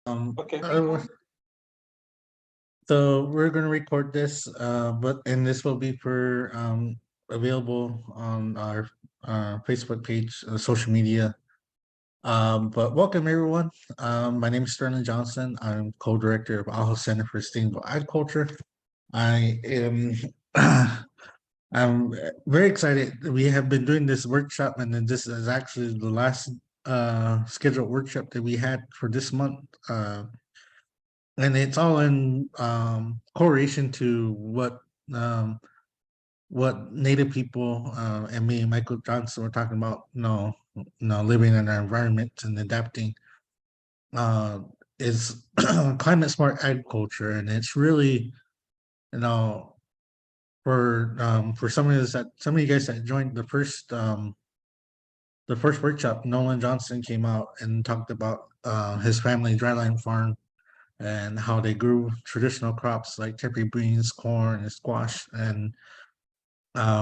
Okay. So we're going to record this, and this will be for available on our Facebook page, social media. But welcome everyone. My name is Sterling Johnson. I'm co-director of Ajo Center for Sustainable Agriculture. I am I'm very excited. We have been doing this workshop, and then this is actually the last scheduled workshop that we had for this month. And it's all in correlation to um, what Native people and me and Michael Johnson were talking about. Living in our environment and adapting uh, is climate smart agriculture, and it's really you know for some of us that some of you guys that joined the first workshop. Nolan Johnson came out and talked about his family dryland farm and how they grew traditional crops like temporary beans, corn, and squash, and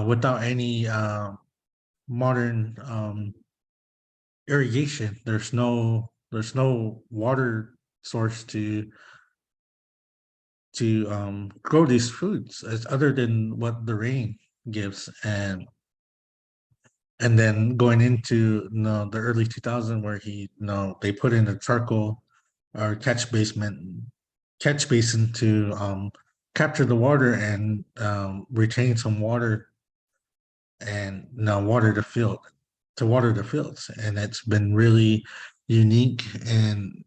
without any modern irrigation. There's no water source to grow these foods as other than what the rain gives, and then going into the early 2000s where they put in a charcoal or catch basin to capture the water and retain some water and now water the fields. And it's been really unique and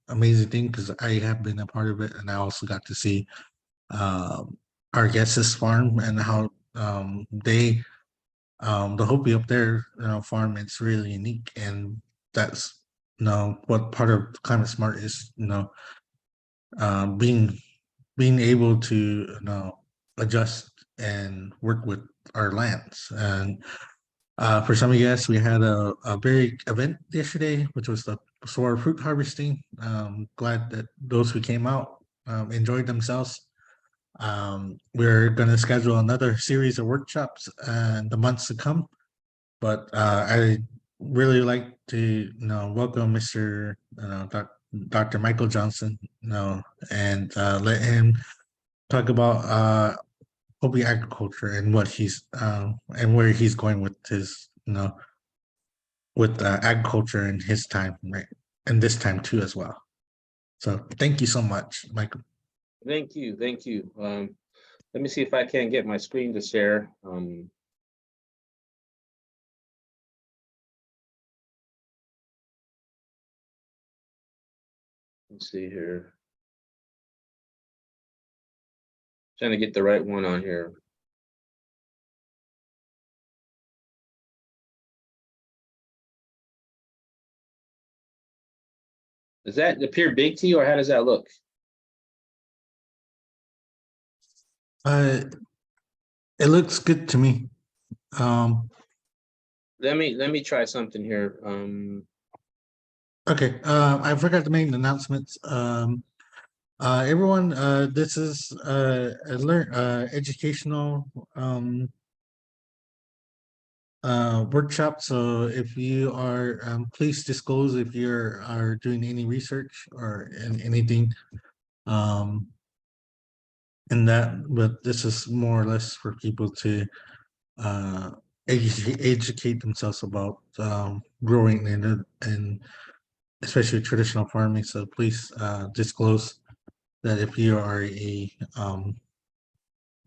amazing thing because I have been a part of it, and I also got to see our guests' farm and how they the Hopi up there farm. It's really unique, and that's what part of climate smart is. Being able to adjust and work with our lands. And for some of you guys, we had a big event yesterday, which was the solar fruit harvesting. Glad that those who came out enjoyed themselves. We're going to schedule another series of workshops in the months to come. But I really like to welcome Mr. Dr. Michael Johnson, and let him talk about Hopi agriculture and what he's and where he's going with his with agriculture in his time, right, and this time too as well. So thank you so much, Michael. Thank you. Thank you. Let me see if I can get my screen to share. Let's see here. Trying to get the right one on here. Does that appear big to you, or how does that look? It looks good to me. Let me try something here. Okay, I forgot to make the announcements. Everyone, this is educational workshop. So if you are, please disclose if you are doing any research or anything in that. But this is more or less for people to uh, educate themselves about growing and especially traditional farming. So please disclose that if you are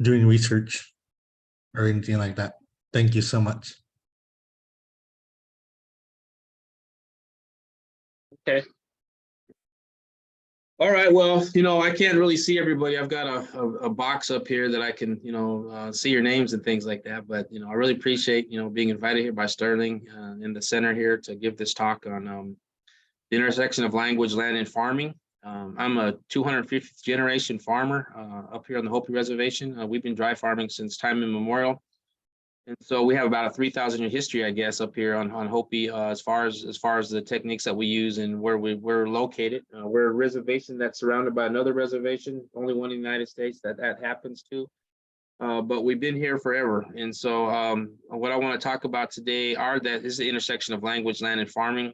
doing research or anything like that. Thank you so much. Okay. All right. Well, I can't really see everybody. I've got a box up here that I can, see your names and things like that. But, I really appreciate, being invited here by Sterling in the center here to give this talk on the intersection of language, land, and farming. I'm a 250th generation farmer up here on the Hopi Reservation. We've been dry farming since time immemorial. And so we have about a 3,000 year history, I guess, up here on Hopi as far as the techniques that we use and where we're located. We're a reservation that's surrounded by another reservation, only one in the United States that happens to. But we've been here forever. And so what I want to talk about today is the intersection of language, land, and farming.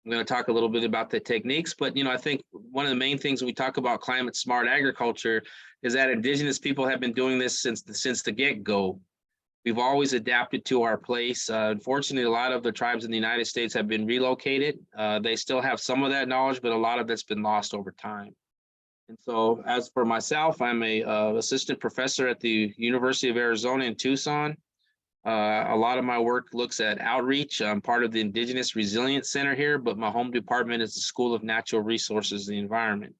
I'm going to talk a little bit about the techniques, but I think one of the main things when we talk about climate smart agriculture is that indigenous people have been doing this since the get-go. We've always adapted to our place. Unfortunately, a lot of the tribes in the United States have been relocated. They still have some of that knowledge, but a lot of that's been lost over time. And so as for myself, I'm a assistant professor at the University of Arizona in Tucson. A lot of my work looks at outreach. I'm part of the Indigenous Resilience Center here, but my home department is the School of Natural Resources and the Environment.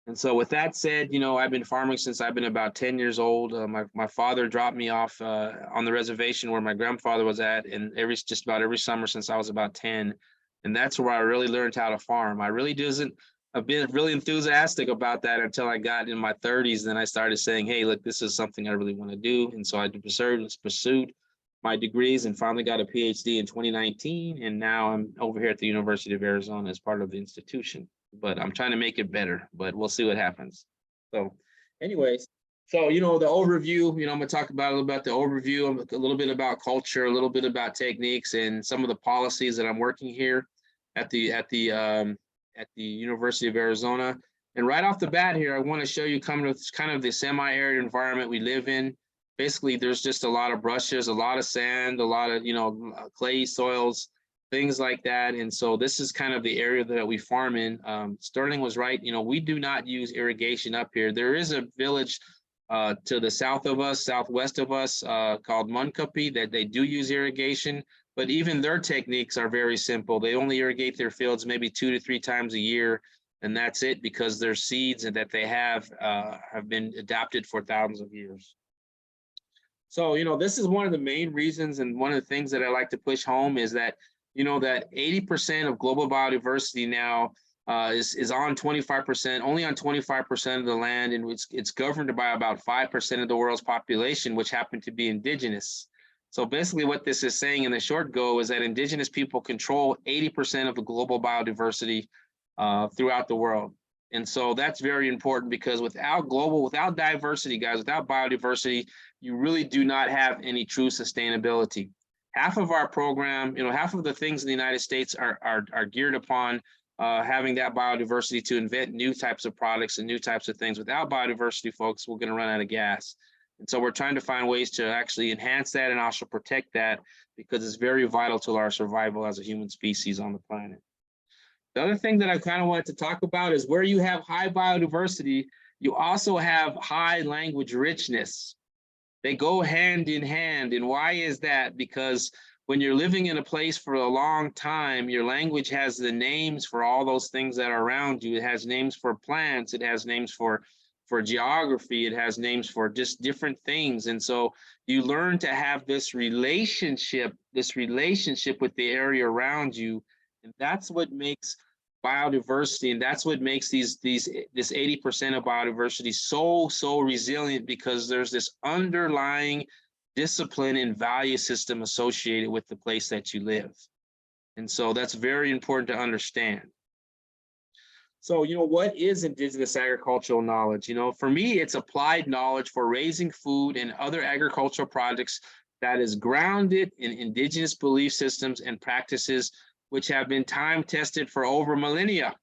And so with that said, I've been farming since I've been about 10 years old. My father dropped me off on the reservation where my grandfather was at, and just about every summer since I was about 10. And that's where I really learned how to farm. I've been really enthusiastic about that until I got in my 30s. Then I started saying, hey, look, this is something I really want to do. And so I pursued my degrees and finally got a PhD in 2019. And now I'm over here at the University of Arizona as part of the institution. But I'm trying to make it better, but we'll see what happens. So anyways, the overview, I'm going to talk about a little about the overview, a little bit about culture, a little bit about techniques and some of the policies that I'm working here at the University of Arizona. And right off the bat here, I want to show you kind of the semi-arid environment we live in. Basically, there's just a lot of brushes, a lot of sand, a lot of, clay soils, things like that. And so this is kind of the area that we farm in. Sterling was right. We do not use irrigation up here. There is a village to the southwest of us called Munkapi that they do use irrigation, but even their techniques are very simple. They only irrigate their fields maybe 2 to 3 times a year. And that's it, because their seeds that they have been adapted for thousands of years. So, this is one of the main reasons, and one of the things that I like to push home is that that 80% of global biodiversity now is on 25%, only on 25% of the land, and it's governed by about 5% of the world's population, which happen to be indigenous. So basically what this is saying in the short go is that indigenous people control 80% of the global biodiversity throughout the world. And so that's very important, because without diversity, guys, without biodiversity, you really do not have any true sustainability. Half of our program, half of the things in the United States are geared upon having that biodiversity to invent new types of products and new types of things. Without biodiversity, folks, we're going to run out of gas. And so we're trying to find ways to actually enhance that and also protect that, because it's very vital to our survival as a human species on the planet. The other thing that I kind of wanted to talk about is where you have high biodiversity, you also have high language richness. They go hand in hand. And why is that? Because when you're living in a place for a long time, your language has the names for all those things that are around you. It has names for plants. It has names for geography. It has names for just different things. And so you learn to have this relationship with the area around you. And that's what makes biodiversity, and that's what makes this 80% of biodiversity so resilient, because there's this underlying discipline and value system associated with the place that you live. And so that's very important to understand. So, what is indigenous agricultural knowledge? For me, it's applied knowledge for raising food and other agricultural products that is grounded in indigenous belief systems and practices which have been time tested for over millennia.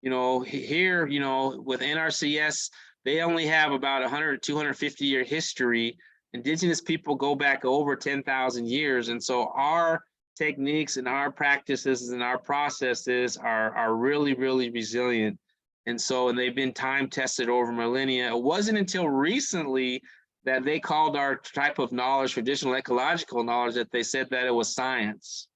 Here, with NRCS, they only have about 100, 250 year history. Indigenous people go back over 10,000 years. And so our techniques and our practices and our processes are really resilient. And they've been time tested over millennia. It wasn't until recently that they called our type of knowledge, traditional ecological knowledge, that they said that it was science.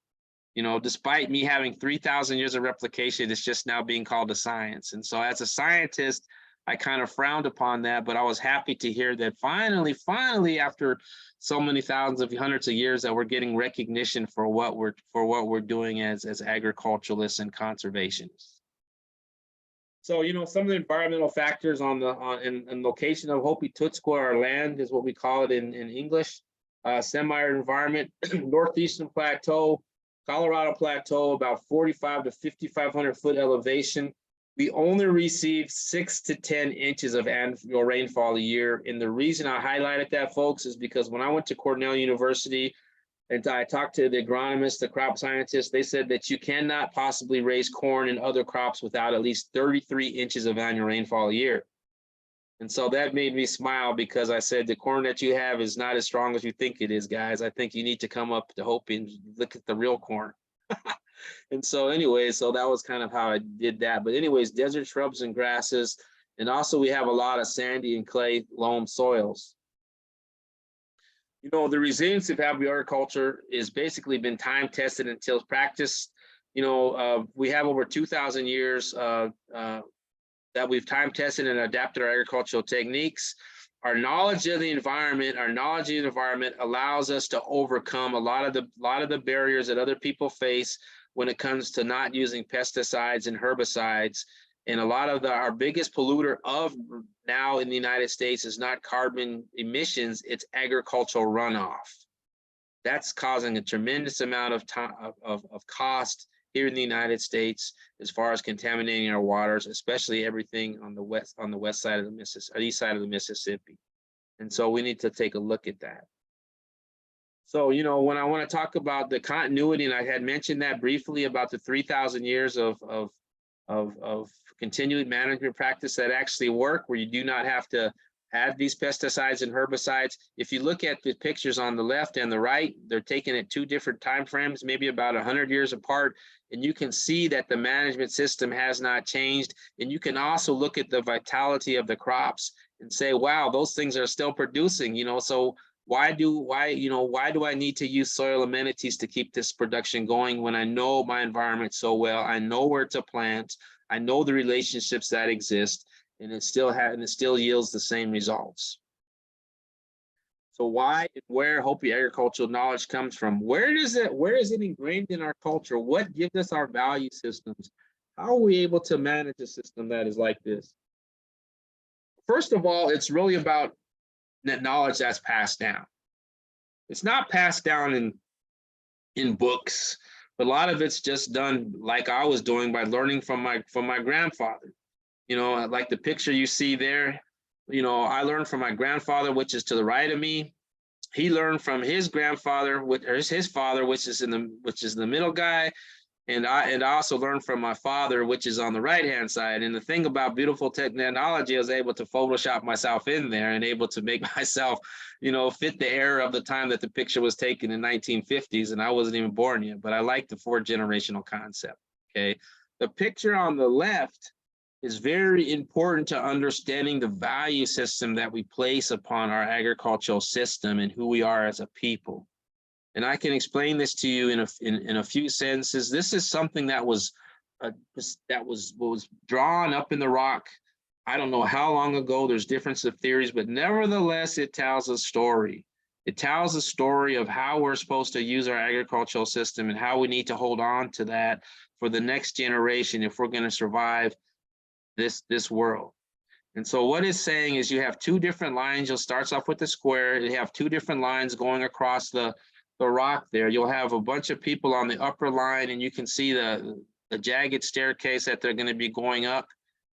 Despite me having 3,000 years of replication, it's just now being called a science. And so as a scientist, I kind of frowned upon that, but I was happy to hear that finally, after so many hundreds of years, that we're getting recognition for what we're doing as agriculturalists and conservationists. So, some of the environmental factors in location of Hopi Tutskwa, our land is what we call it in English, semi-arid environment, northeastern plateau, Colorado Plateau, about 45 to 5,500 foot elevation. We only receive 6 to 10 inches of annual rainfall a year. And the reason I highlighted that, folks, is because when I went to Cornell University, And I talked to the agronomists, the crop scientists, they said that you cannot possibly raise corn and other crops without at least 33 inches of annual rainfall a year. And so that made me smile because I said the corn that you have is not as strong as you think it is, guys. I think you need to come up to Hopi and look at the real corn. And so anyway, so that was kind of how I did that. But anyways, desert shrubs and grasses. And also we have a lot of sandy and clay loam soils. You know, the resilience of agriculture is basically been time tested until practiced. You know, we have over 2,000 years that we've time tested and adapted our agricultural techniques. Our knowledge of the environment, allows us to overcome a lot of the barriers that other people face when it comes to not using pesticides and herbicides. And a lot of our biggest polluter of now in the United States is not carbon emissions, it's agricultural runoff. That's causing a tremendous amount of time of cost here in the United States as far as contaminating our waters, especially everything on the west side of the Mississippi, east side of the Mississippi. And so we need to take a look at that. So, you know, when I want to talk about the continuity, and I had mentioned that briefly about the 3,000 years of continued management practice that actually work, where you do not have to have these pesticides and herbicides. If you look at the pictures on the left and the right, they're taken at two different time frames, maybe about 100 years apart, and you can see that the management system has not changed. And you can also look at the vitality of the crops and say, wow, those things are still producing, you know. So why do I need to use soil amenities to keep this production going when I know my environment so well? I know where to plant, I know the relationships that exist, and it still yields the same results. So why and where Hopi agricultural knowledge comes from? Where is it ingrained in our culture? What gives us our value systems? How are we able to manage a system that is like this? First of all, it's really about that knowledge that's passed down. It's not passed down in books, but a lot of it's just done like I was doing by learning from my grandfather. You know, like the picture you see there, you know, I learned from my grandfather, which is to the right of me. He learned from his grandfather, his father, which is the middle guy. And I also learned from my father, which is on the right-hand side. And the thing about beautiful technology, I was able to Photoshop myself in there and able to make myself, you know, fit the era of the time that the picture was taken in 1950s. And I wasn't even born yet, but I like the 4-generational concept, okay? The picture on the left is very important to understanding the value system that we place upon our agricultural system and who we are as a people. And I can explain this to you in a few sentences. This is something that was drawn up in the rock. I don't know how long ago. There's difference of theories, but nevertheless, it tells a story. It tells a story of how we're supposed to use our agricultural system and how we need to hold on to that for the next generation if we're going to survive this world. And so what it's saying is you have two different lines. You'll start off with the square. You have two different lines going across the rock there. You'll have a bunch of people on the upper line, and you can see the jagged staircase that they're going to be going up.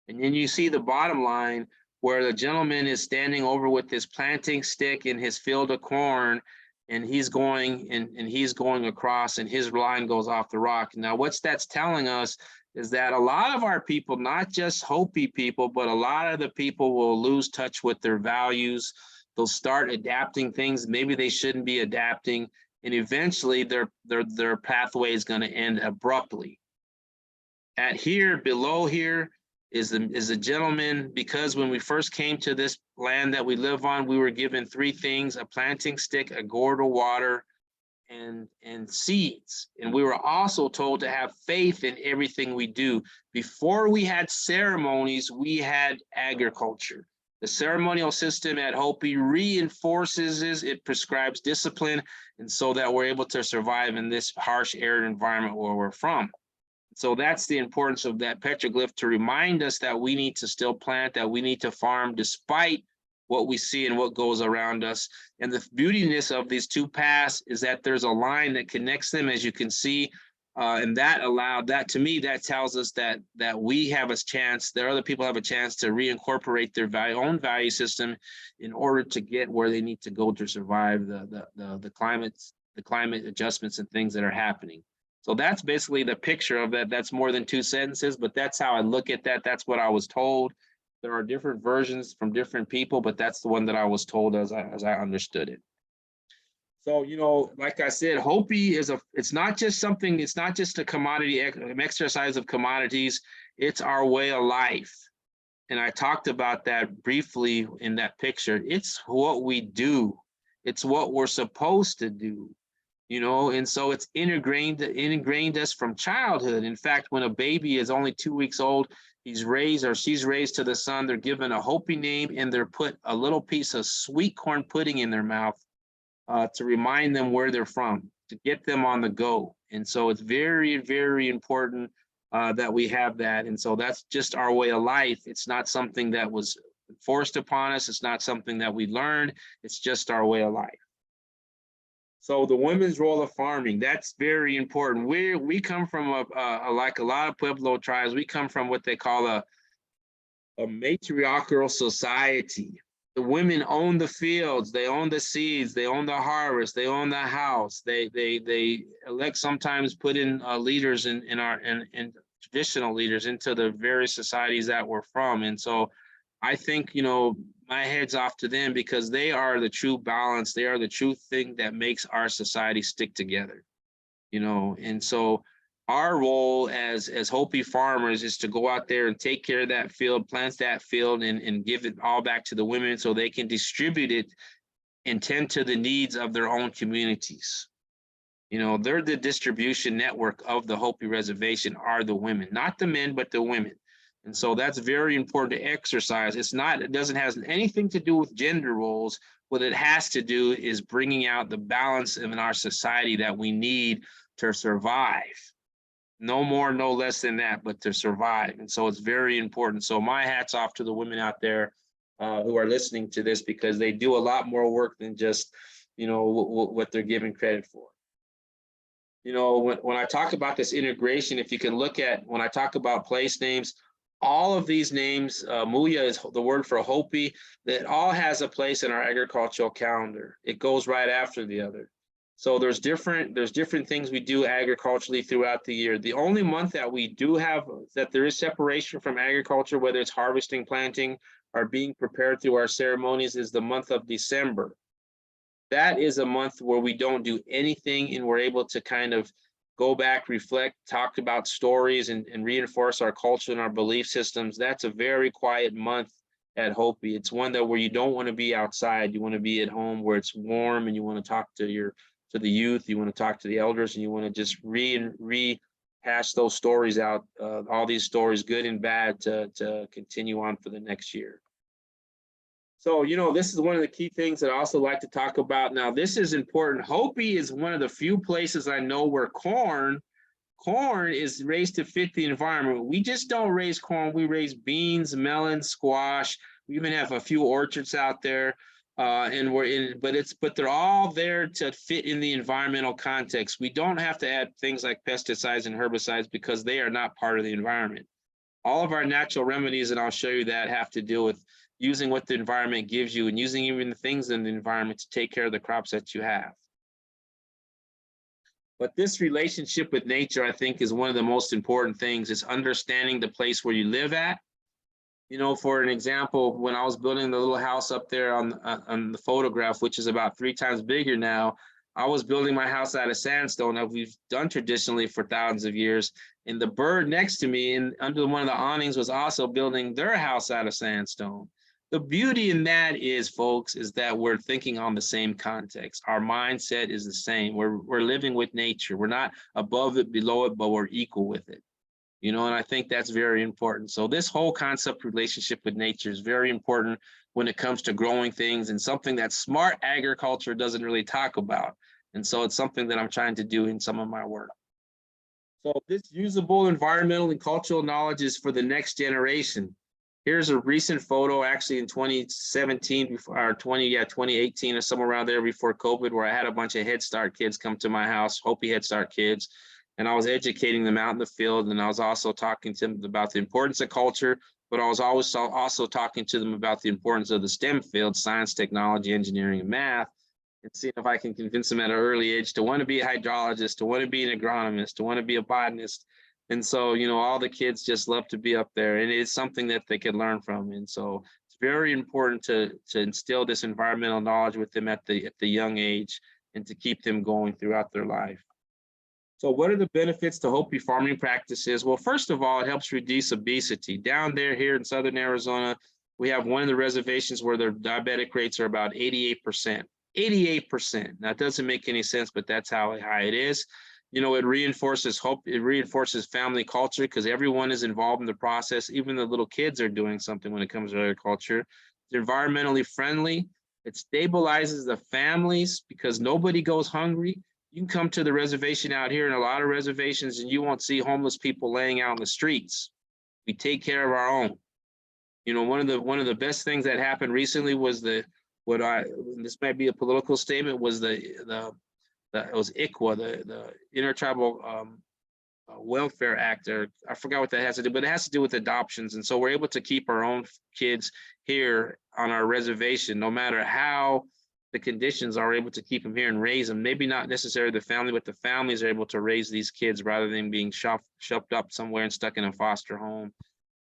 And then you see the bottom line where the gentleman is standing over with his planting stick in his field of corn, and he's going across, and his line goes off the rock. Now, what's that's telling us is that a lot of our people, not just Hopi people, but a lot of the people will lose touch with their values. They'll start adapting things maybe they shouldn't be adapting, and eventually their pathway is going to end abruptly. Below here is a gentleman, because when we first came to this land that we live on, we were given three things: a planting stick, a gourd of water, and seeds. And we were also told to have faith in everything we do. Before we had ceremonies, we had agriculture. The ceremonial system at Hopi reinforces it prescribes discipline, and so that we're able to survive in this harsh, arid environment where we're from. So that's the importance of that petroglyph, to remind us that we need to still plant, that we need to farm despite what we see and what goes around us. And the beautiness of these two paths is that there's a line that connects them, as you can see. And that to me, that tells us that we have a chance, that other people have a chance to reincorporate their own value system in order to get where they need to go to survive the climate the climate adjustments and things that are happening. So that's basically the picture of that. That's more than 2 sentences, but that's how I look at that. That's what I was told. There are different versions from different people, but that's the one that I was told as I understood it. So, like I said, Hopi it's not just something, it's not just a commodity, an exercise of commodities, it's our way of life. And I talked about that briefly in that picture. It's what we do. It's what we're supposed to do, and so it's ingrained us from childhood. In fact, when a baby is only 2 weeks old, he's raised or she's raised to the sun, they're given a Hopi name and they're put a little piece of sweet corn pudding in their mouth to remind them where they're from, to get them on the go. And so it's very, very important that we have that. And so that's just our way of life. It's not something that was forced upon us. It's not something that we learned. It's just our way of life. So the women's role of farming, that's very important. We come from like a lot of Pueblo tribes, we come from what they call a matriarchal society. The women own the fields, they own the seeds, they own the harvest, they own the house. They elect, sometimes put in leaders in traditional leaders into the various societies that we're from. And so I think, my head's off to them because they are the true balance. They are the true thing that makes our society stick together, and so our role as Hopi farmers is to go out there and take care of that field, plant that field, and give it all back to the women so they can distribute it and tend to the needs of their own communities. They're the distribution network of the Hopi reservation are the women, not the men, but the women. And so that's very important to exercise. It doesn't have anything to do with gender roles. What it has to do is bringing out the balance in our society that we need to survive. No more, no less than that, but to survive. And so it's very important. So my hat's off to the women out there who are listening to this, because they do a lot more work than just, what they're given credit for. When I talk about this integration, if you can look at, when I talk about place names, all of these names, Muya is the word for Hopi, that all has a place in our agricultural calendar. It goes right after the other. So there's different things we do agriculturally throughout the year. The only month that we do have that there is separation from agriculture, whether it's harvesting, planting, or being prepared through our ceremonies, is the month of December. That is a month where we don't do anything, and we're able to kind of go back, reflect, talk about stories, and reinforce our culture and our belief systems. That's a very quiet month at Hopi. It's one that where you don't want to be outside. You want to be at home where it's warm, and you want to talk to the youth. You want to talk to the elders, and you want to just rehash those stories out, all these stories, good and bad, to continue on for the next year. So, this is one of the key things that I also like to talk about. Now, this is important. Hopi is one of the few places I know where corn is raised to fit the environment. We just don't raise corn. We raise beans, melons, squash. We even have a few orchards out there. But they're all there to fit in the environmental context. We don't have to add things like pesticides and herbicides because they are not part of the environment. All of our natural remedies, and I'll show you that, have to deal with using what the environment gives you and using even the things in the environment to take care of the crops that you have. But this relationship with nature, I think, is one of the most important things, is understanding the place where you live at. For an example, when I was building the little house up there on the photograph, which is about 3 times bigger now, I was building my house out of sandstone that we've done traditionally for thousands of years. And the bird next to me and under one of the awnings was also building their house out of sandstone. The beauty in that is, folks, is that we're thinking on the same context. Our mindset is the same. We're living with nature. We're not above it, below it, but we're equal with it. And I think that's very important. So this whole concept relationship with nature is very important when it comes to growing things, and something that smart agriculture doesn't really talk about. And so it's something that I'm trying to do in some of my work. So this usable environmental and cultural knowledge is for the next generation. Here's a recent photo, actually in 2017, or 2018, or somewhere around there before COVID, where I had a bunch of Head Start kids come to my house, Hopi Head Start kids, and I was educating them out in the field, and I was also talking to them about the importance of culture, but I was always also talking to them about the importance of the STEM field, science, technology, engineering, and math, and seeing if I can convince them at an early age to want to be a hydrologist, to want to be an agronomist, to want to be a botanist. And so, all the kids just love to be up there, and it's something that they can learn from. And so it's very important to instill this environmental knowledge with them at the young age, and to keep them going throughout their life. So what are the benefits to Hopi farming practices? Well, first of all, it helps reduce obesity. Down there here in Southern Arizona, we have one of the reservations where their diabetic rates are about 88%. 88%. Now, it doesn't make any sense, but that's how high it is. It reinforces hope. It reinforces family culture because everyone is involved in the process. Even the little kids are doing something when it comes to agriculture. It's environmentally friendly. It stabilizes the families because nobody goes hungry. You can come to the reservation out here, and a lot of reservations, and you won't see homeless people laying out in the streets. We take care of our own. One of the best things that happened recently was this might be a political statement, was it was ICWA, the Intertribal Welfare Act, or I forgot what that has to do, but it has to do with adoptions. And so we're able to keep our own kids here on our reservation, no matter how the conditions, are able to keep them here and raise them. Maybe not necessarily the family, but the families are able to raise these kids rather than being shoved up somewhere and stuck in a foster home.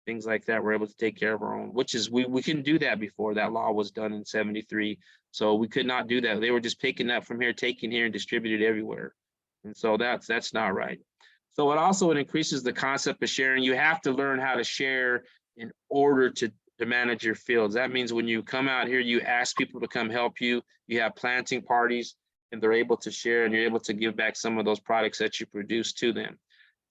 Things like that, we're able to take care of our own, which is, we couldn't do that before. That law was done in 73. So we could not do that. They were just picking up from here, taking here, and distributed everywhere. And so that's not right. So it increases the concept of sharing. You have to learn how to share in order to manage your fields. That means when you come out here, you ask people to come help you. You have planting parties, and they're able to share, and you're able to give back some of those products that you produce to them.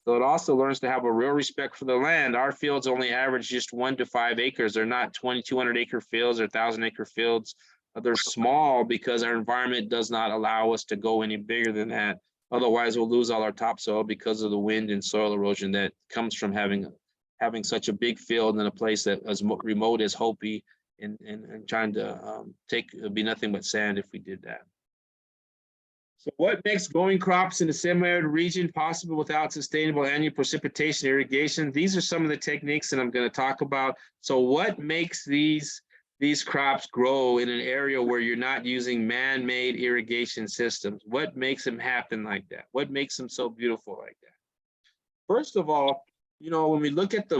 So it also learns to have a real respect for the land. Our fields only average just 1 to 5 acres. They're not 2,200 acre fields or 1,000 acre fields. They're small because our environment does not allow us to go any bigger than that. Otherwise, we'll lose all our topsoil because of the wind and soil erosion that comes from having such a big field in a place that as remote as Hopi, and trying to be nothing but sand if we did that. So what makes growing crops in the semi-arid region possible without sustainable annual precipitation irrigation? These are some of the techniques that I'm going to talk about. So what makes these crops grow in an area where you're not using man-made irrigation systems? What makes them happen like that? What makes them so beautiful like that? First of all, when we look at the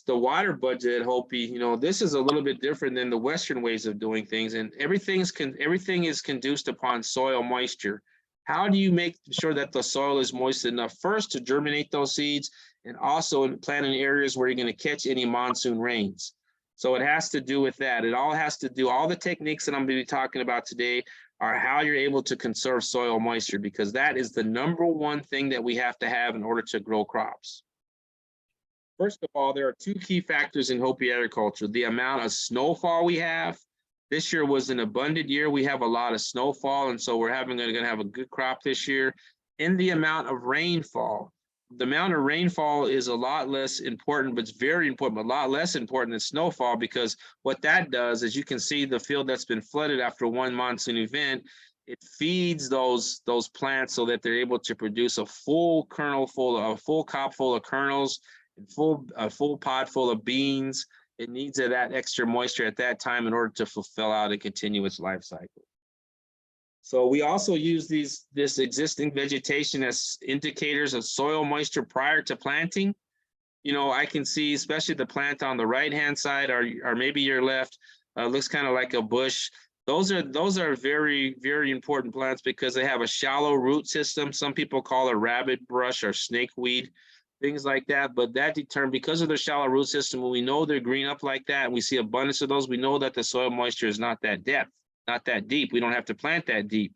water budget at Hopi, this is a little bit different than the Western ways of doing things, and everything is conduced upon soil moisture. How do you make sure that the soil is moist enough first to germinate those seeds, and also plant in areas where you're going to catch any monsoon rains? So it has to do with that. It all has to do, all the techniques that I'm going to be talking about today are how you're able to conserve soil moisture, because that is the #1 thing that we have to have in order to grow crops. First of all, there are 2 key factors in Hopi agriculture: the amount of snowfall we have. This year was an abundant year. We have a lot of snowfall, and so we're going to have a good crop this year. And the amount of rainfall. The amount of rainfall is a lot less important, but it's very important, but a lot less important than snowfall, because what that does is, you can see the field that's been flooded after one monsoon event, it feeds those plants so that they're able to produce a full cob full of kernels, a full pod full of beans. It needs that extra moisture at that time in order to fulfill out and continue its life cycle. So we also use this existing vegetation as indicators of soil moisture prior to planting. I can see, especially the plant on the right-hand side, or maybe your left, looks kind of like a bush. Those are very, very important plants because they have a shallow root system. Some people call it rabbit brush or snakeweed, things like that. But that because of their shallow root system, when we know they're green up like that, and we see abundance of those, we know that the soil moisture is not that deep. We don't have to plant that deep.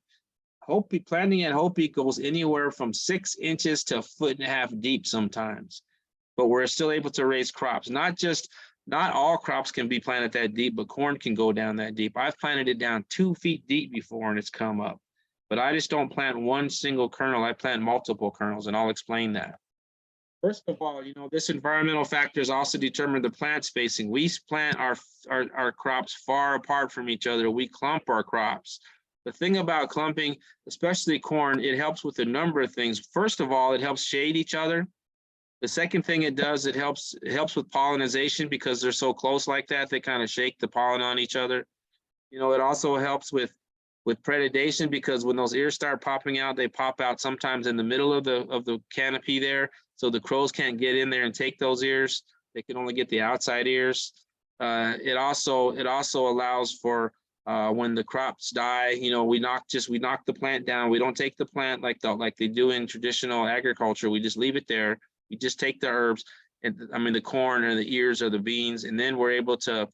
Planting at Hopi goes anywhere from 6 inches to 1.5 feet deep sometimes, but we're still able to raise crops. Not all crops can be planted that deep, but corn can go down that deep. I've planted it down 2 feet deep before, and it's come up. But I just don't plant one single kernel. I plant multiple kernels, and I'll explain that. First of all, this environmental factors also determine the plant spacing. We plant our crops far apart from each other. We clump our crops. The thing about clumping, especially corn, it helps with a number of things. First of all, it helps shade each other. The second thing it does, it helps with pollination, because they're so close like that, they kind of shake the pollen on each other. It also helps with with predation, because when those ears start popping out, they pop out sometimes in the middle of the canopy there. So the crows can't get in there and take those ears. They can only get the outside ears. It also allows for when the crops die, you know, we knock the plant down. We don't take the plant like they do in traditional agriculture. We just leave it there. We just take the herbs, and I mean the corn or the ears or the beans, and then we're able to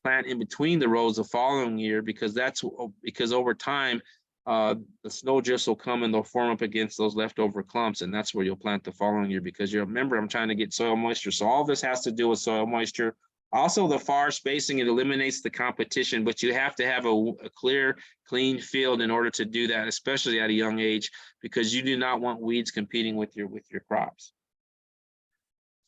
plant in between the rows the following year, because over time the snow drifts will come and they'll form up against those leftover clumps, and that's where you'll plant the following year, because you remember I'm trying to get soil moisture. So all this has to do with soil moisture. Also, the far spacing, it eliminates the competition, but you have to have a clear, clean field in order to do that, especially at a young age, because you do not want weeds competing with your crops.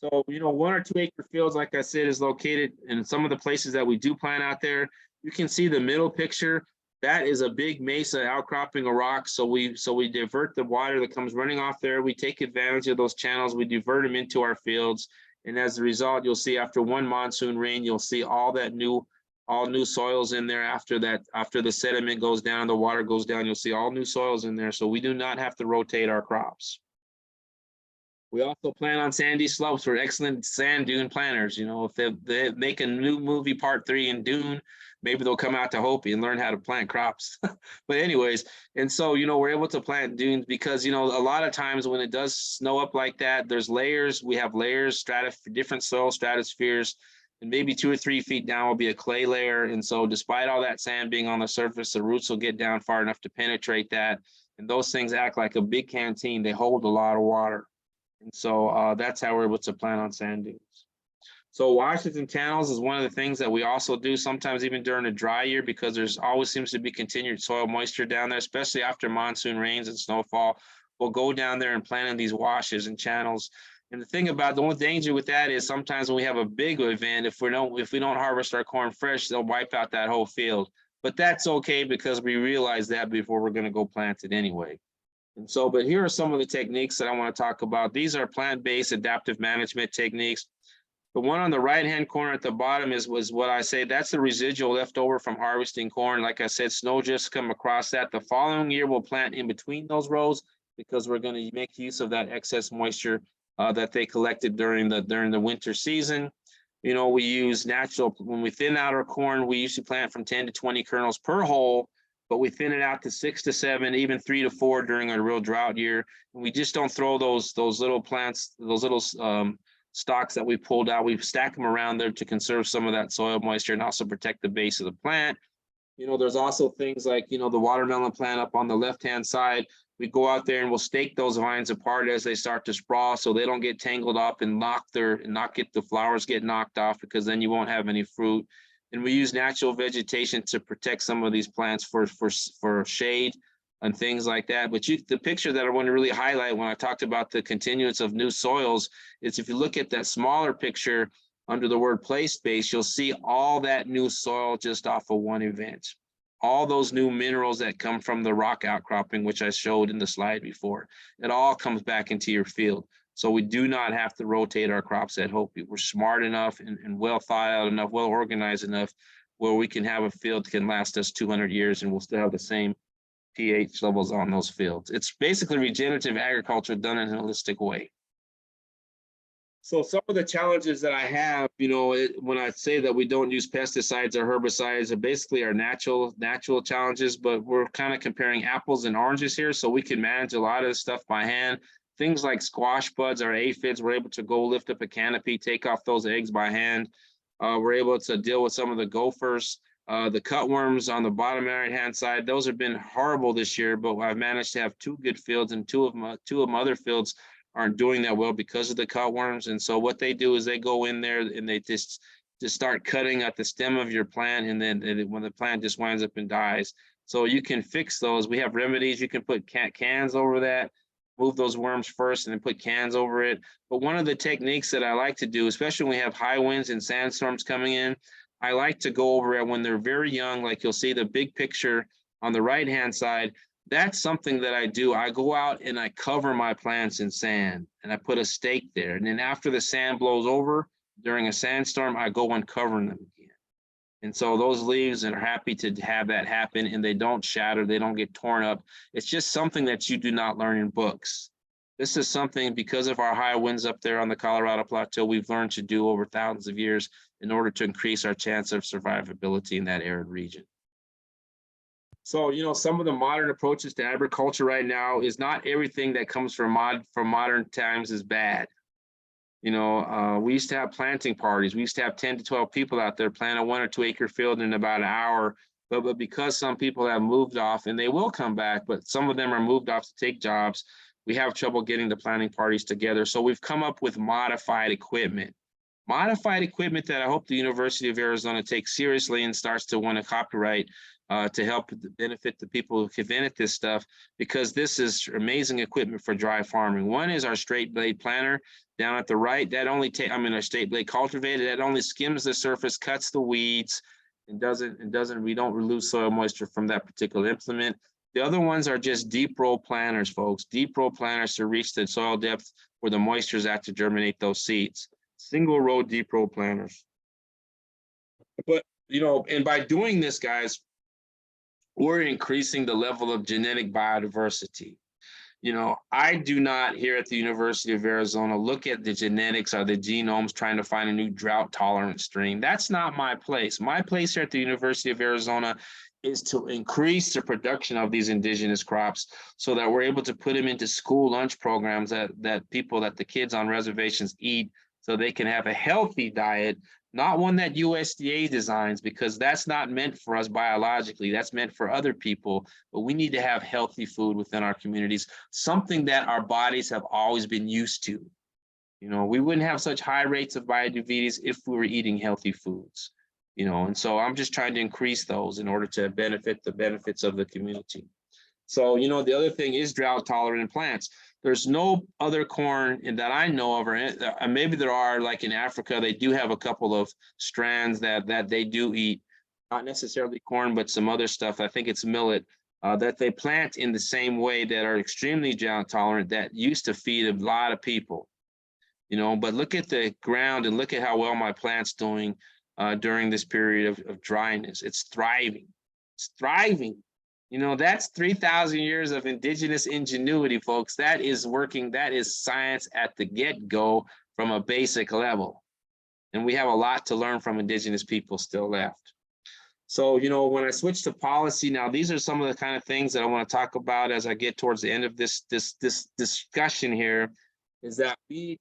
So, you know, 1 or 2 acre fields, like I said, is located in some of the places that we do plant out there. You can see the middle picture. That is a big mesa outcropping of rock. So we divert the water that comes running off there. We take advantage of those channels. We divert them into our fields. And as a result, you'll see after one monsoon rain, you'll see all new soils in there. After the sediment goes down, the water goes down, you'll see all new soils in there. So we do not have to rotate our crops. We also plant on sandy slopes. We're excellent sand dune planters. You know, if they make a new movie part 3 in Dune, maybe they'll come out to Hopi and learn how to plant crops. But anyways, and so, you know, we're able to plant dunes because, you know, a lot of times when it does snow up like that, there's layers. We have layers, different soil stratospheres, and maybe 2 or 3 feet down will be a clay layer. And so despite all that sand being on the surface, the roots will get down far enough to penetrate that. And those things act like a big canteen. They hold a lot of water. And so that's how we're able to plant on sand dunes. So washes and channels is one of the things that we also do sometimes even during a dry year, because there's always seems to be continued soil moisture down there, especially after monsoon rains and snowfall. We'll go down there and plant in these washes and channels. And the thing about the one danger with that is sometimes when we have a big event, if we don't harvest our corn fresh, they'll wipe out that whole field. But that's okay, because we realize that before we're going to go plant it anyway. And so, but here are some of the techniques that I want to talk about. These are plant-based adaptive management techniques. The one on the right-hand corner at the bottom was what I say, that's the residual left over from harvesting corn. Like I said, snow drifts come across that. The following year, we'll plant in between those rows, because we're going to make use of that excess moisture that they collected during the winter season. You know, we use natural, when we thin out our corn, we usually plant from 10 to 20 kernels per hole, but we thin it out to 6 to 7, even 3 to 4 during a real drought year. And we just don't throw those little plants, those little stalks that we pulled out. We stack them around there to conserve some of that soil moisture and also protect the base of the plant. You know, there's also things like, you know, the watermelon plant up on the left-hand side. We go out there and we'll stake those vines apart as they start to sprawl, so they don't get tangled up and not get the flowers get knocked off, because then you won't have any fruit. And we use natural vegetation to protect some of these plants for shade and things like that. But the picture that I want to really highlight when I talked about the continuance of new soils is, if you look at that smaller picture under the word place-based, you'll see all that new soil just off of one event. All those new minerals that come from the rock outcropping, which I showed in the slide before, it all comes back into your field. So we do not have to rotate our crops at Hopi. We're smart enough and well thought out enough, well organized enough, where we can have a field that can last us 200 years and we'll still have the same pH levels on those fields. It's basically regenerative agriculture done in a holistic way. So some of the challenges that I have, you know, when I say that we don't use pesticides or herbicides, are basically our natural challenges, but we're kind of comparing apples and oranges here. So we can manage a lot of this stuff by hand. Things like squash buds or aphids, we're able to go lift up a canopy, take off those eggs by hand. We're able to deal with some of the gophers, the cutworms on the bottom right-hand side. Those have been horrible this year, but I've managed to have 2 good fields, and two of them other fields aren't doing that well because of the cutworms. And so what they do is they go in there and they just start cutting at the stem of your plant, and then when the plant just winds up and dies. So you can fix those. We have remedies. You can put cans over that, move those worms first, and then put cans over it. But one of the techniques that I like to do, especially when we have high winds and sandstorms coming in, I like to go over it when they're very young. Like you'll see the big picture on the right-hand side. That's something that I do. I go out and I cover my plants in sand, and I put a stake there. And then after the sand blows over during a sandstorm, I go and cover them again. And so those leaves are happy to have that happen, and they don't shatter, they don't get torn up. It's just something that you do not learn in books. This is something, because of our high winds up there on the Colorado Plateau, we've learned to do over thousands of years in order to increase our chance of survivability in that arid region. So, some of the modern approaches to agriculture right now is not everything that comes from modern times is bad. We used to have planting parties. We used to have 10 to 12 people out there plant a 1 or 2 acre field in about an hour. But because some people have moved off, and they will come back, but some of them are moved off to take jobs, we have trouble getting the planting parties together. So we've come up with modified equipment. Modified equipment that I hope the University of Arizona takes seriously and starts to want to copyright to help benefit the people who invented this stuff, because this is amazing equipment for dry farming. One is our straight blade planter down at the right. That only our straight blade cultivator, that only skims the surface, cuts the weeds, and we don't lose soil moisture from that particular implement. The other ones are just deep row planters, folks. Deep row planters to reach the soil depth where the moisture is at to germinate those seeds. Single row deep row planters. But and by doing this, guys, we're increasing the level of genetic biodiversity. I do not, here at the University of Arizona, look at the genetics or the genomes trying to find a new drought tolerant strain. That's not my place. My place here at the University of Arizona is to increase the production of these indigenous crops so that we're able to put them into school lunch programs that the kids on reservations eat, so they can have a healthy diet, not one that USDA designs, because that's not meant for us biologically. That's meant for other people. But we need to have healthy food within our communities, something that our bodies have always been used to. We wouldn't have such high rates of biodiabetes if we were eating healthy foods. And so I'm just trying to increase those in order to benefit the benefits of the community. So, the other thing is drought tolerant plants. There's no other corn that I know of, or maybe there are, like in Africa, they do have a couple of strands that they do eat, not necessarily corn, but some other stuff. I think it's millet that they plant in the same way, that are extremely drought tolerant, that used to feed a lot of people. But look at the ground and look at how well my plant's doing during this period of dryness. It's thriving. It's thriving. That's 3,000 years of indigenous ingenuity, folks. That is working. That is science at the get-go from a basic level. And we have a lot to learn from indigenous people still left. So, when I switch to policy now, these are some of the kind of things that I want to talk about as I get towards the end of this discussion here, is that we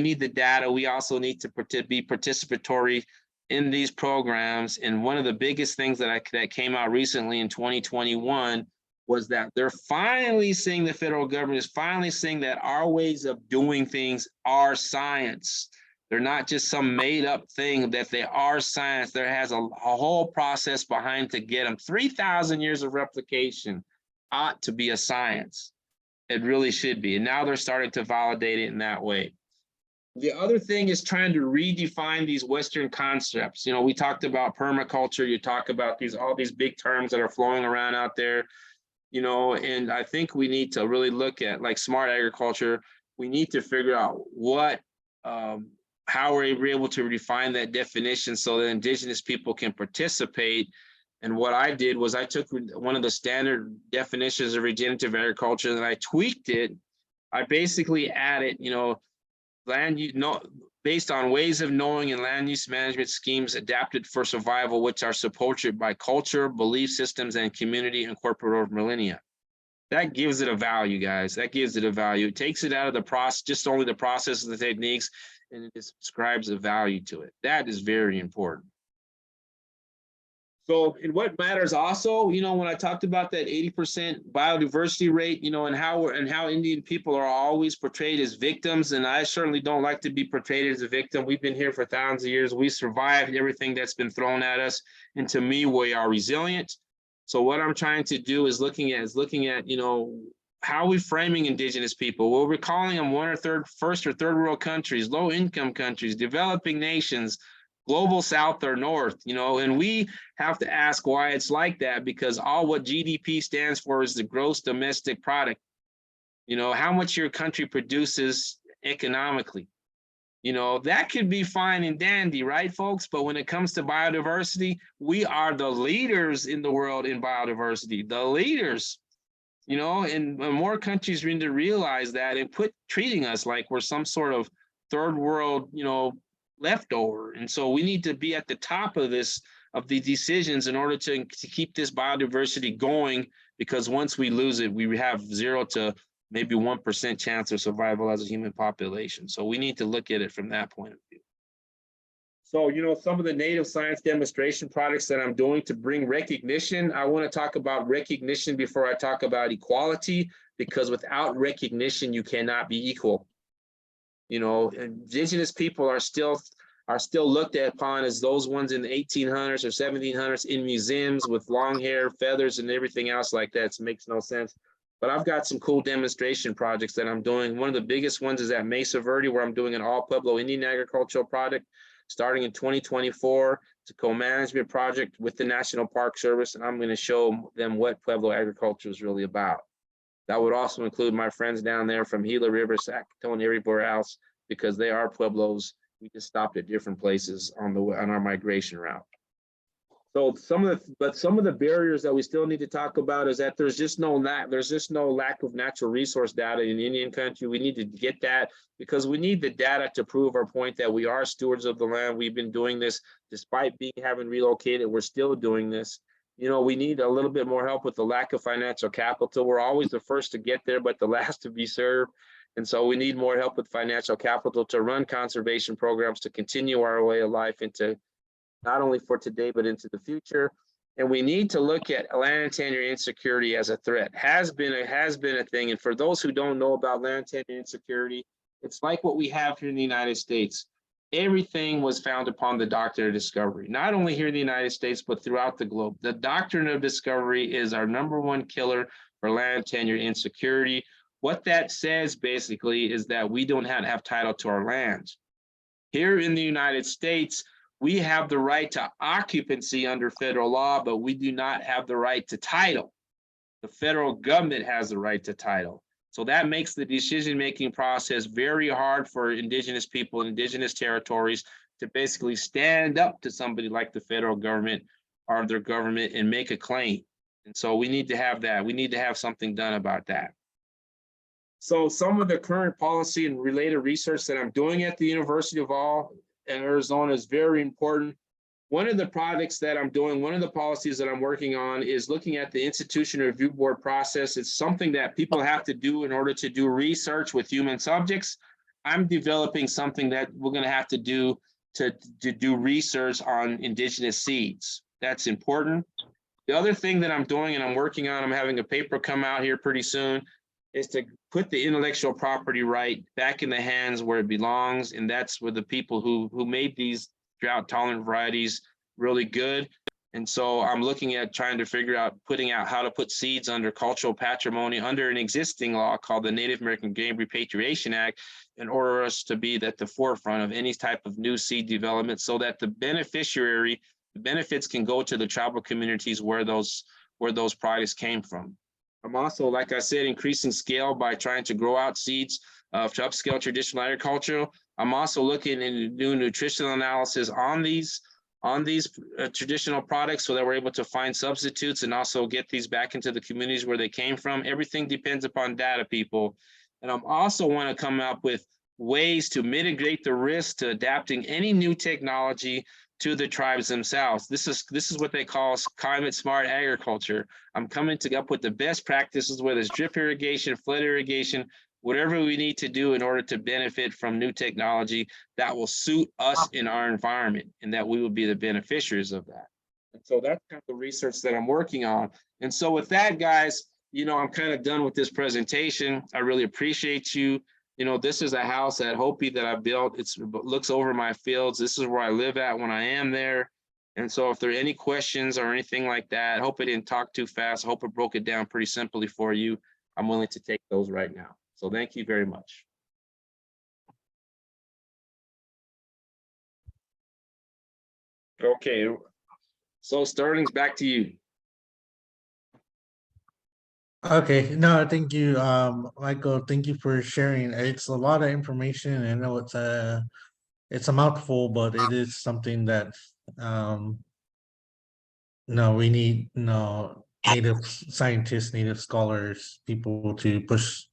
need the data. We also need to be participatory in these programs. And one of the biggest things that came out recently in 2021 was that they're finally seeing, the federal government is finally seeing that our ways of doing things are science. They're not just some made up thing, that they are science. There has a whole process behind to get them. 3,000 years of replication ought to be a science. It really should be. And now they're starting to validate it in that way. The other thing is trying to redefine these Western concepts. We talked about permaculture. You talk about all these big terms that are flowing around out there, and I think we need to really look at, like, smart agriculture. We need to figure out how we're able to refine that definition so that indigenous people can participate. And what I did was I took one of the standard definitions of regenerative agriculture and I tweaked it. I basically added, land use, based on ways of knowing and land use management schemes adapted for survival, which are supported by culture, belief systems, and community and corporate over millennia. That gives it a value, guys. That gives it a value. It takes it out of the process, just only the process and the techniques, and it ascribes a value to it. That is very important. So, and what matters also, when I talked about that 80% biodiversity rate, and how Indian people are always portrayed as victims, and I certainly don't like to be portrayed as a victim. We've been here for thousands of years. We survived everything that's been thrown at us, and to me, we are resilient. So what I'm trying to do is looking at, how are we framing indigenous people? Well, we're calling them first or third world countries, low income countries, developing nations, global south or north, and we have to ask why it's like that, because all what GDP stands for is the gross domestic product, how much your country produces economically. You know, that could be fine and dandy, right, folks? But when it comes to biodiversity, we are the leaders in the world in biodiversity, the leaders, you know, and more countries need to realize that and quit treating us like we're some sort of third world, you know, leftover. And so we need to be at the top of this, of the decisions in order to keep this biodiversity going, because once we lose it, we have 0 to maybe 1% chance of survival as a human population. So we need to look at it from that point of view. So, you know, some of the native science demonstration projects that I'm doing to bring recognition, I want to talk about recognition before I talk about equality, because without recognition, you cannot be equal. You know, indigenous people are still looked upon as those ones in the 1800s or 1700s in museums with long hair, feathers, and everything else like that. It makes no sense. But I've got some cool demonstration projects that I'm doing. One of the biggest ones is at Mesa Verde, where I'm doing an all Pueblo Indian agricultural project starting in 2024. It's a co-management project with the National Park Service, and I'm going to show them what Pueblo agriculture is really about. That would also include my friends down there from Gila River, Sacatone, and everywhere else, because they are Pueblos. We just stopped at different places on our migration route. So some of the barriers that we still need to talk about is that there's just no lack of natural resource data in Indian country. We need to get that, because we need the data to prove our point that we are stewards of the land. We've been doing this despite having relocated. We're still doing this. You know, we need a little bit more help with the lack of financial capital. We're always the first to get there, but the last to be served. And so we need more help with financial capital to run conservation programs, to continue our way of life into not only for today, but into the future. And we need to look at land and tenure insecurity as a threat. Has been a thing. And for those who don't know about land and tenure insecurity, it's like what we have here in the United States. Everything was found upon the doctrine of discovery, not only here in the United States, but throughout the globe. The doctrine of discovery is our #1 killer for land tenure insecurity. What that says basically is that we don't have title to our lands. Here in the United States, we have the right to occupancy under federal law, but we do not have the right to title. The federal government has the right to title. So that makes the decision-making process very hard for indigenous people in indigenous territories to basically stand up to somebody like the federal government or their government and make a claim. And so we need to have that. We need to have something done about that. So some of the current policy and related research that I'm doing at the University of Arizona is very important. One of the projects that I'm doing, one of the policies that I'm working on is looking at the institution review board process. It's something that people have to do in order to do research with human subjects. I'm developing something that we're going to have to do to do research on indigenous seeds. That's important. The other thing that I'm doing and I'm working on, I'm having a paper come out here pretty soon, is to put the intellectual property right back in the hands where it belongs. And that's where the people who made these drought tolerant varieties really good. And so I'm looking at trying to figure out, putting out how to put seeds under cultural patrimony under an existing law called the Native American Game Repatriation Act, in order us to be at the forefront of any type of new seed development, so that the benefits can go to the tribal communities where those products came from. I'm also, like I said, increasing scale by trying to grow out seeds to upscale traditional agriculture. I'm also looking into new nutritional analysis on these traditional products, so that we're able to find substitutes and also get these back into the communities where they came from. Everything depends upon data, people. And I'm also want to come up with ways to mitigate the risk to adapting any new technology to the tribes themselves. This is what they call climate smart agriculture. I'm coming up with the best practices, whether it's drip irrigation, flood irrigation, whatever we need to do in order to benefit from new technology that will suit us in our environment, and that we will be the beneficiaries of that. And so that's kind of the research that I'm working on. And so with that, guys, you know, I'm kind of done with this presentation. I really appreciate you. You know, this is a house at Hopi that I built. It looks over my fields. This is where I live at when I am there. And so if there are any questions or anything like that, I hope I didn't talk too fast. I hope I broke it down pretty simply for you. I'm willing to take those right now. So thank you very much. Okay, so Sterling's back to you. Okay, no, thank you, Michael. Thank you for sharing. It's a lot of information. I know it's it's a mouthful, but it is something that no, we need no native scientists, native scholars, people to push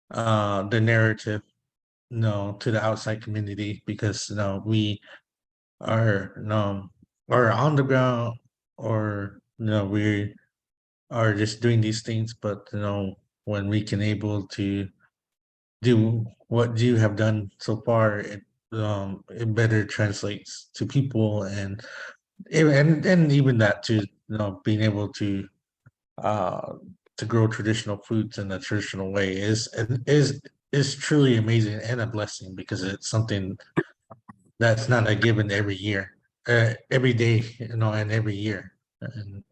the narrative no to the outside community because no we are no are on the ground or no we are just doing these things, but when we can able to do what you have done so far, it better translates to people and even that to being able uh to grow traditional foods in a traditional way is truly amazing and a blessing because it's something that's not a given every year, every day, and every year. And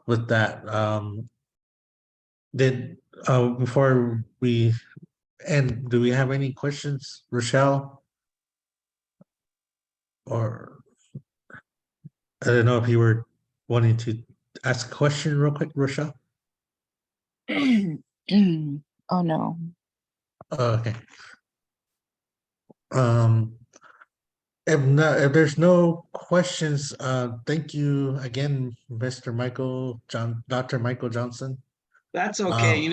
with that, did before we end, do we have any questions, Rochelle? Or I don't know if you were wanting to ask a question real quick, Rochelle. Oh no. Okay. Um, if there's no questions, thank you again, Mr. Dr. Michael Johnson. That's okay.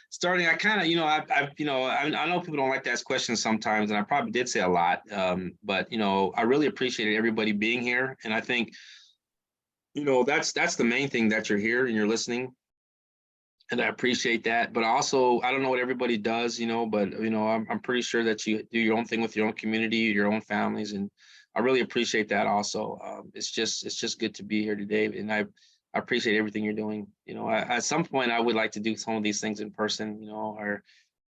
Starting, I kind of, I know people don't like to ask questions sometimes, and I probably did say a lot. But I really appreciated everybody being here, and I think, that's the main thing, that you're here and you're listening, and I appreciate that. But also, I don't know what everybody does, but I'm pretty sure that you do your own thing with your own community, your own families, and I really appreciate that. Also, it's just good to be here today, and I appreciate everything you're doing. At some point, I would like to do some of these things in person,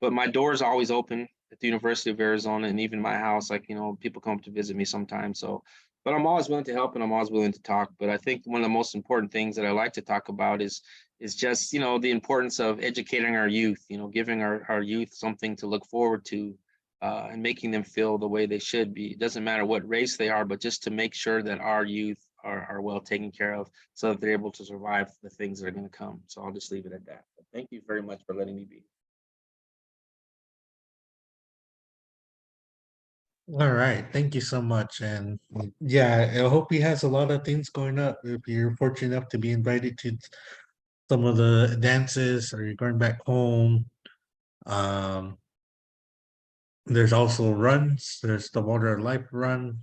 but my doors are always open at the University of Arizona and even my house. Like, people come to visit me sometimes. So, but I'm always willing to help and I'm always willing to talk. But I think one of the most important things that I like to talk about is just, the importance of educating our youth, giving our youth something to look forward to, and making them feel the way they should be. It doesn't matter what race they are, but just to make sure that our youth are well taken care of so that they're able to survive the things that are going to come. So I'll just leave it at that. But thank you very much for letting me be. All right, thank you so much. And yeah, I hope he has a lot of things going up. If you're fortunate enough to be invited to some of the dances or you're going back home, um, there's also runs. There's the Water of Life run.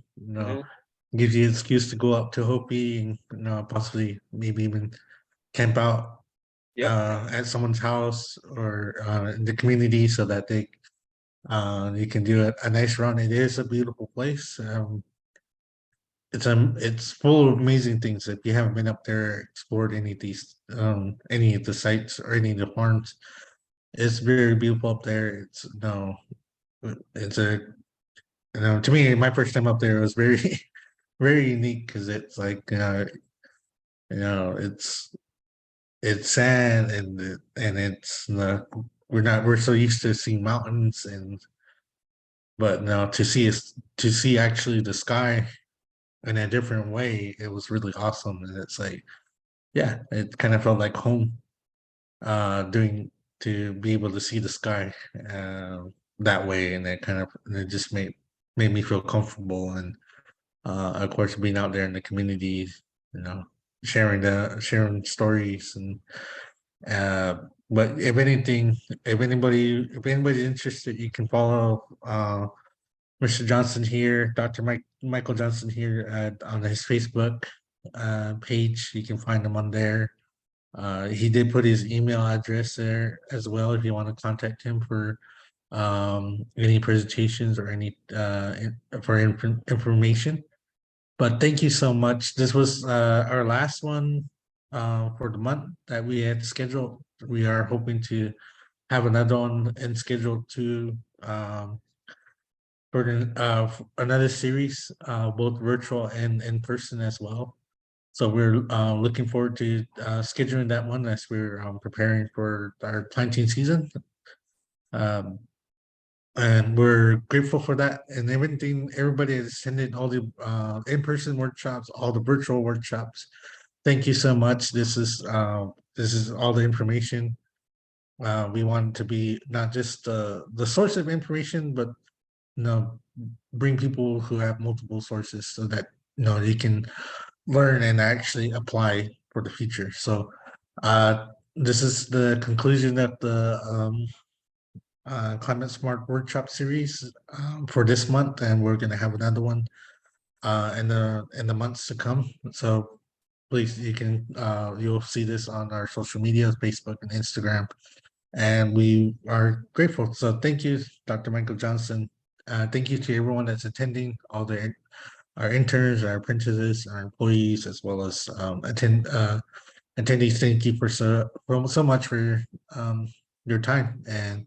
Gives you an excuse to go up to Hopi and possibly maybe even camp out Yep. at someone's house or in the community so that you can do a nice run. It is a beautiful place. It's full of amazing things. If you haven't been up there, explored any of the sites or any of the farms, it's very beautiful up there. It's no, it's a to me, my first time up there was very very unique because it's like it's sand and it's we're so used to seeing mountains but now to see actually the sky in a different way, it was really awesome. And it's like, yeah, it kind of felt like home, doing to be able to see the sky that way, and it just made me feel comfortable. And of course, being out there in the community, you know, sharing stories and but if anything, if anybody's interested, you can follow Mr. Johnson here, Michael Johnson here on his Facebook page. You can find him on there. He did put his email address there as well if you want to contact him for any presentations or any information. But thank you so much. This was our last one for the month that we had scheduled. We are hoping to have another one and scheduled to for another series, both virtual and in person as well. So we're looking forward to scheduling that one as we're preparing for our planting season. Um, and we're grateful for that and everything. Everybody has attended all the in-person workshops, all the virtual workshops. Thank you so much. This is all the information. We want to be not just the source of information, but bring people who have multiple sources so that you can learn and actually apply for the future. So this is the conclusion of the Climate Smart Workshop series for this month, and we're going to have another one in the months to come. So please, you'll see this on our social media, Facebook and Instagram, and we are grateful. So thank you, Dr. Michael Johnson. Thank you to everyone that's attending, all our interns, our apprentices, our employees, as well as attendees. Thank you so much for your time, and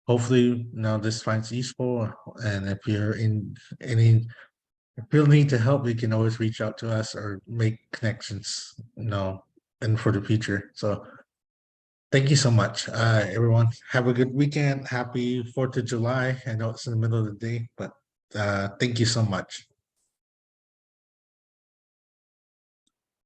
hopefully this finds useful. And if you're in any feel need to help, you can always reach out to us or make connections, and for the future. So thank you so much, everyone. Have a good weekend. Happy 4th of July. I know it's in the middle of the day, but thank you so much.